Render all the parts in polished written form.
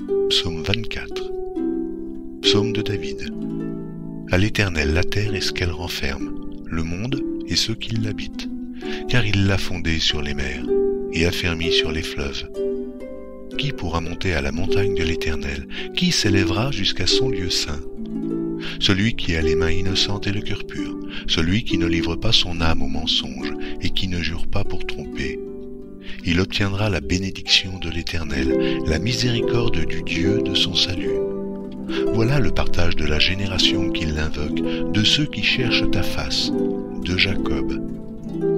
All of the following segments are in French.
Psaume 24. Psaume de David. À l'Éternel la terre et ce qu'elle renferme, le monde et ceux qui l'habitent, car il l'a fondée sur les mers et affermi sur les fleuves. Qui pourra monter à la montagne de l'Éternel? Qui s'élèvera jusqu'à son lieu saint? Celui qui a les mains innocentes et le cœur pur, celui qui ne livre pas son âme au mensonge et qui ne jure pas pour tromper. Il obtiendra la bénédiction de l'Éternel, la miséricorde du Dieu de son salut. Voilà le partage de la génération qui l'invoque, de ceux qui cherchent ta face, de Jacob.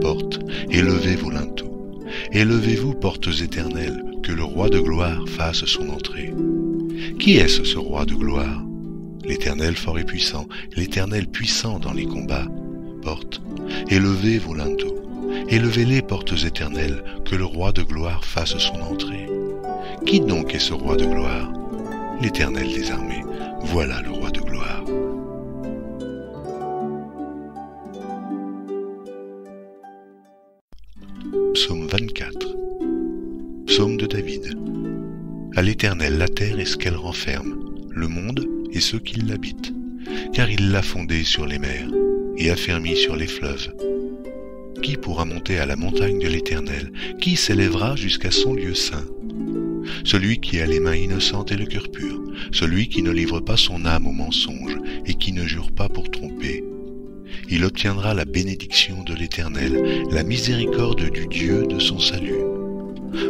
Portes, élevez vos linteaux. Élevez-vous, portes éternelles, que le roi de gloire fasse son entrée. Qui est-ce, ce roi de gloire? L'Éternel fort et puissant, l'Éternel puissant dans les combats. Portes, élevez vos linteaux. Élevez-les, portes éternelles, que le roi de gloire fasse son entrée. Qui donc est ce roi de gloire? L'Éternel des armées, voilà le roi de gloire. Psaume 24. Psaume de David. À l'Éternel la terre et ce qu'elle renferme, le monde et ceux qui l'habitent, car il l'a fondée sur les mers et affermi sur les fleuves. Qui pourra monter à la montagne de l'Éternel? Qui s'élèvera jusqu'à son lieu saint? Celui qui a les mains innocentes et le cœur pur, celui qui ne livre pas son âme au mensonge et qui ne jure pas pour tromper. Il obtiendra la bénédiction de l'Éternel, la miséricorde du Dieu de son salut.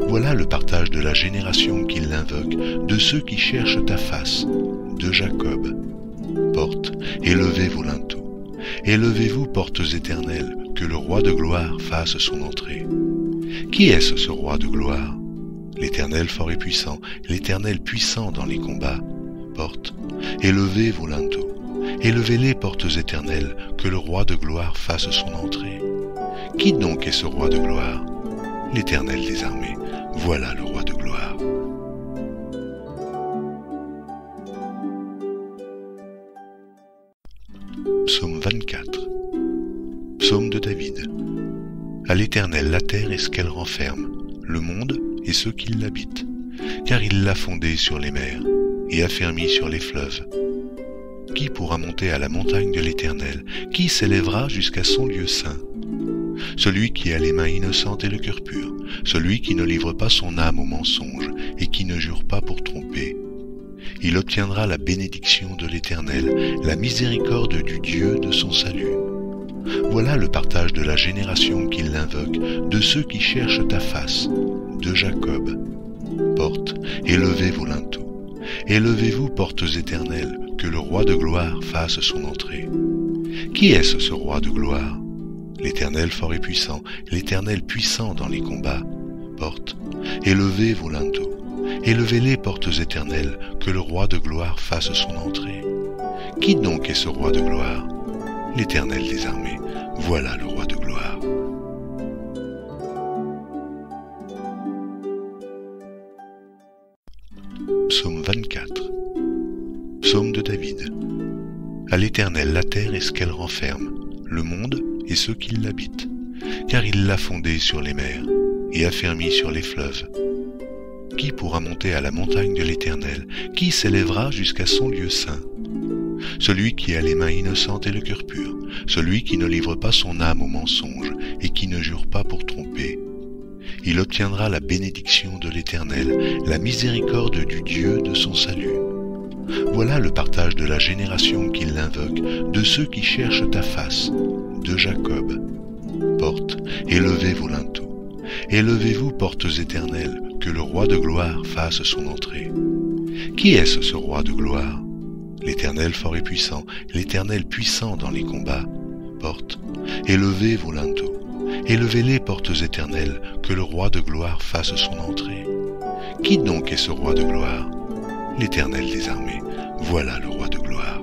Voilà le partage de la génération qui l'invoque, de ceux qui cherchent ta face, de Jacob. Portes, élevez vos linteaux. Élevez-vous, portes éternelles, que le roi de gloire fasse son entrée. Qui est-ce, ce roi de gloire? L'Éternel fort et puissant, l'Éternel puissant dans les combats. Portes, élevez vos linteaux. Élevez-les, portes éternelles, que le roi de gloire fasse son entrée. Qui donc est ce roi de gloire? L'Éternel des armées, voilà le roi de gloire. Psaume 24. Psaume de David. À l'Éternel la terre et ce qu'elle renferme, le monde et ceux qui l'habitent, car il l'a fondée sur les mers et affermi sur les fleuves. Qui pourra monter à la montagne de l'Éternel? Qui s'élèvera jusqu'à son lieu saint? Celui qui a les mains innocentes et le cœur pur, celui qui ne livre pas son âme au mensonge et qui ne jure pas pour tromper. Il obtiendra la bénédiction de l'Éternel, la miséricorde du Dieu de son salut. Voilà le partage de la génération qui l'invoque, de ceux qui cherchent ta face, de Jacob. Portes, élevez vos linteaux. Élevez-vous, portes éternelles, que le roi de gloire fasse son entrée. Qui est-ce, ce roi de gloire? L'Éternel fort et puissant, l'Éternel puissant dans les combats. Portes, élevez vos linteaux. Élevez-les, portes éternelles, que le roi de gloire fasse son entrée. Qui donc est ce roi de gloire? L'Éternel des armées, voilà le roi de gloire. Psaume 24. Psaume de David. À l'Éternel la terre et ce qu'elle renferme, le monde et ceux qui l'habitent, car il l'a fondée sur les mers et affermi sur les fleuves. Qui pourra monter à la montagne de l'Éternel? Qui s'élèvera jusqu'à son lieu saint? Celui qui a les mains innocentes et le cœur pur, celui qui ne livre pas son âme au mensonge et qui ne jure pas pour tromper. Il obtiendra la bénédiction de l'Éternel, la miséricorde du Dieu de son salut. Voilà le partage de la génération qui l'invoque, de ceux qui cherchent ta face, de Jacob. Portes, élevez vos linteaux. Élevez-vous, portes éternelles, que le roi de gloire fasse son entrée. Qui est-ce, ce roi de gloire? L'Éternel fort et puissant, l'Éternel puissant dans les combats. Portes, élevez vos linteaux. Élevez-les, portes éternelles, que le roi de gloire fasse son entrée. Qui donc est ce roi de gloire? L'Éternel des armées, voilà le roi de gloire.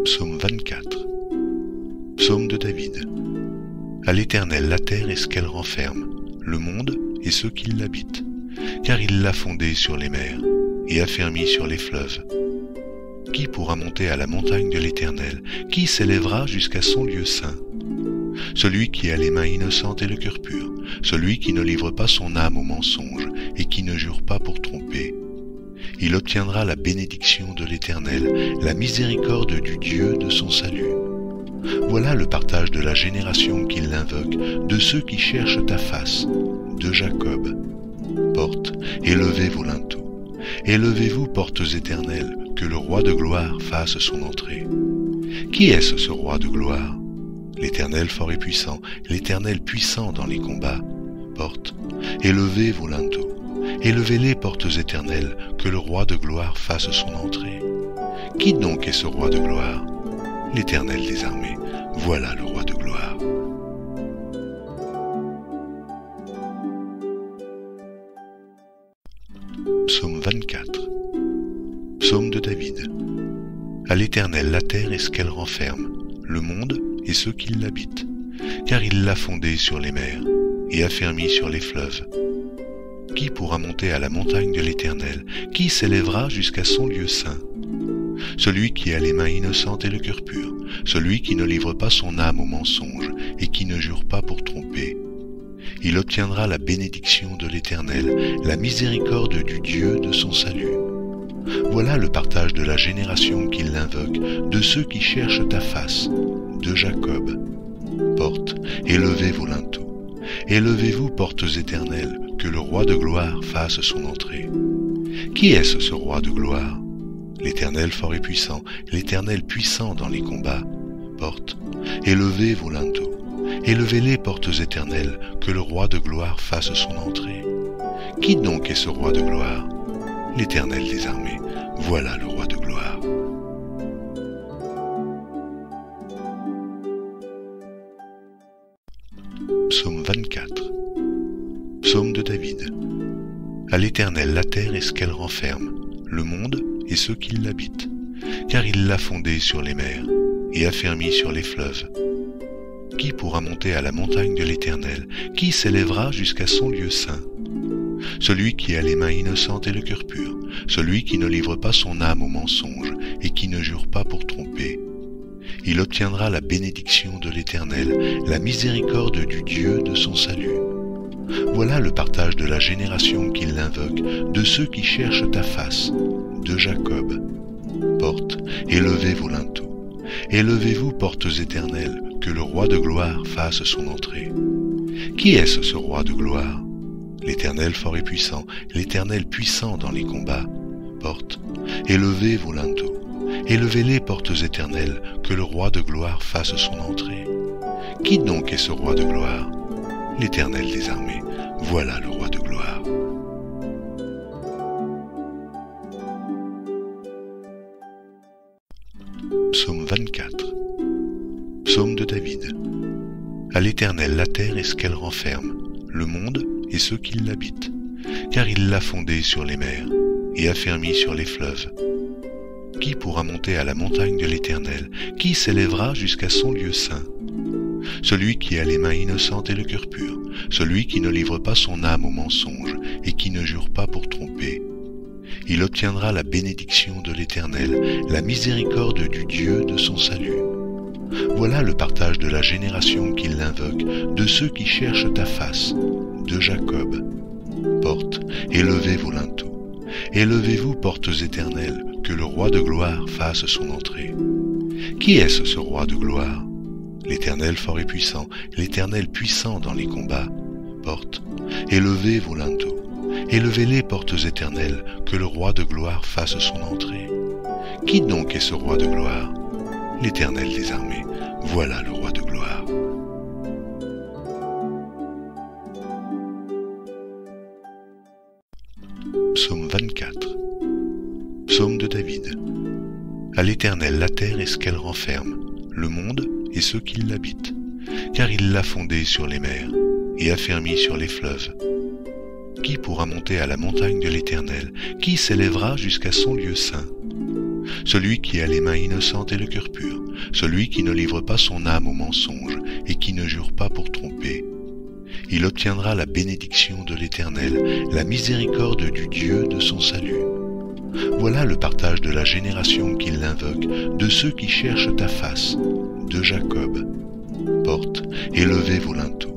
Psaume 24. Psaume de David. À l'Éternel la terre et ce qu'elle renferme, le monde et ceux qui l'habitent, car il l'a fondée sur les mers et affermi sur les fleuves. Qui pourra monter à la montagne de l'Éternel? Qui s'élèvera jusqu'à son lieu saint? celui qui a les mains innocentes et le cœur pur, celui qui ne livre pas son âme au mensonge et qui ne jure pas pour tromper. Il obtiendra la bénédiction de l'Éternel, la miséricorde du Dieu de son salut. Voilà le partage de la génération qui l'invoque, de ceux qui cherchent ta face, de Jacob. Portes, élevez vos linteaux. Élevez-vous, portes éternelles, que le roi de gloire fasse son entrée. Qui est-ce, ce roi de gloire? L'Éternel fort et puissant, l'Éternel puissant dans les combats. Portes, élevez vos linteaux. Élevez-les, portes éternelles, que le roi de gloire fasse son entrée. Qui donc est ce roi de gloire? L'Éternel des armées, voilà le roi de gloire. Psaume 24. Psaume de David. À l'Éternel la terre et ce qu'elle renferme, le monde et ceux qui l'habitent, car il l'a fondé sur les mers et affermi sur les fleuves. Qui pourra monter à la montagne de l'Éternel? Qui s'élèvera jusqu'à son lieu saint? Celui qui a les mains innocentes et le cœur pur, celui qui ne livre pas son âme au mensonge et qui ne jure pas pour tromper. Il obtiendra la bénédiction de l'Éternel, la miséricorde du Dieu de son salut. Voilà le partage de la génération qui l'invoque, de ceux qui cherchent ta face, de Jacob. Portes, élevez vos linteaux. Élevez-vous, portes éternelles, que le roi de gloire fasse son entrée. Qui est-ce, ce roi de gloire? L'Éternel fort et puissant, l'Éternel puissant dans les combats. Portes, élevez vos linteaux. Élevez-les, portes éternelles, que le roi de gloire fasse son entrée. Qui donc est ce roi de gloire? L'Éternel des armées, voilà le roi de gloire. Psaume 24. Psaume de David. À l'Éternel la terre et ce qu'elle renferme, le monde et ceux qui l'habitent, car il l'a fondé sur les mers et affermi sur les fleuves. Qui pourra monter à la montagne de l'Éternel? Qui s'élèvera jusqu'à son lieu saint? Celui qui a les mains innocentes et le cœur pur, celui qui ne livre pas son âme au mensonge et qui ne jure pas pour tromper. Il obtiendra la bénédiction de l'Éternel, la miséricorde du Dieu de son salut. Voilà le partage de la génération qui l'invoque, de ceux qui cherchent ta face, de Jacob. Portes, élevez vos linteaux. Élevez-vous, portes éternelles, que le roi de gloire fasse son entrée. Qui est-ce, ce roi de gloire? L'Éternel fort et puissant, l'Éternel puissant dans les combats. Portes, élevez vos linteaux. Élevez-les, portes éternelles, que le roi de gloire fasse son entrée. Qui donc est ce roi de gloire? L'Éternel des armées, voilà le roi de gloire. Psaume 24. Psaume de David. À l'Éternel la terre et ce qu'elle renferme, le monde et ceux qui l'habitent, car il l'a fondé sur les mers et affermi sur les fleuves. Qui pourra monter à la montagne de l'Éternel? Qui s'élèvera jusqu'à son lieu saint? Celui qui a les mains innocentes et le cœur pur, celui qui ne livre pas son âme au mensonge et qui ne jure pas pour tromper. Il obtiendra la bénédiction de l'Éternel, la miséricorde du Dieu de son salut. Voilà le partage de la génération qui l'invoque, de ceux qui cherchent ta face, de Jacob. Portes, élevez vos linteaux. Élevez-vous, portes éternelles, que le roi de gloire fasse son entrée. Qui est-ce, ce roi de gloire? L'Éternel fort et puissant, l'Éternel puissant dans les combats. Portes, élevez vos linteaux. Élevez-les, portes éternelles, que le roi de gloire fasse son entrée. Qui donc est ce roi de gloire? L'Éternel des armées, voilà le roi de gloire. Psaume 24. Psaume de David. À l'Éternel la terre et ce qu'elle renferme, le monde et ceux qui l'habitent, car il l'a fondé sur les mers et affermi sur les fleuves. Qui pourra monter à la montagne de l'Éternel? Qui s'élèvera jusqu'à son lieu saint? Celui qui a les mains innocentes et le cœur pur, celui qui ne livre pas son âme au mensonge et qui ne jure pas pour tromper. Il obtiendra la bénédiction de l'Éternel, la miséricorde du Dieu de son salut. Voilà le partage de la génération qui l'invoque, de ceux qui cherchent ta face, de Jacob. portes et levez vos linteaux.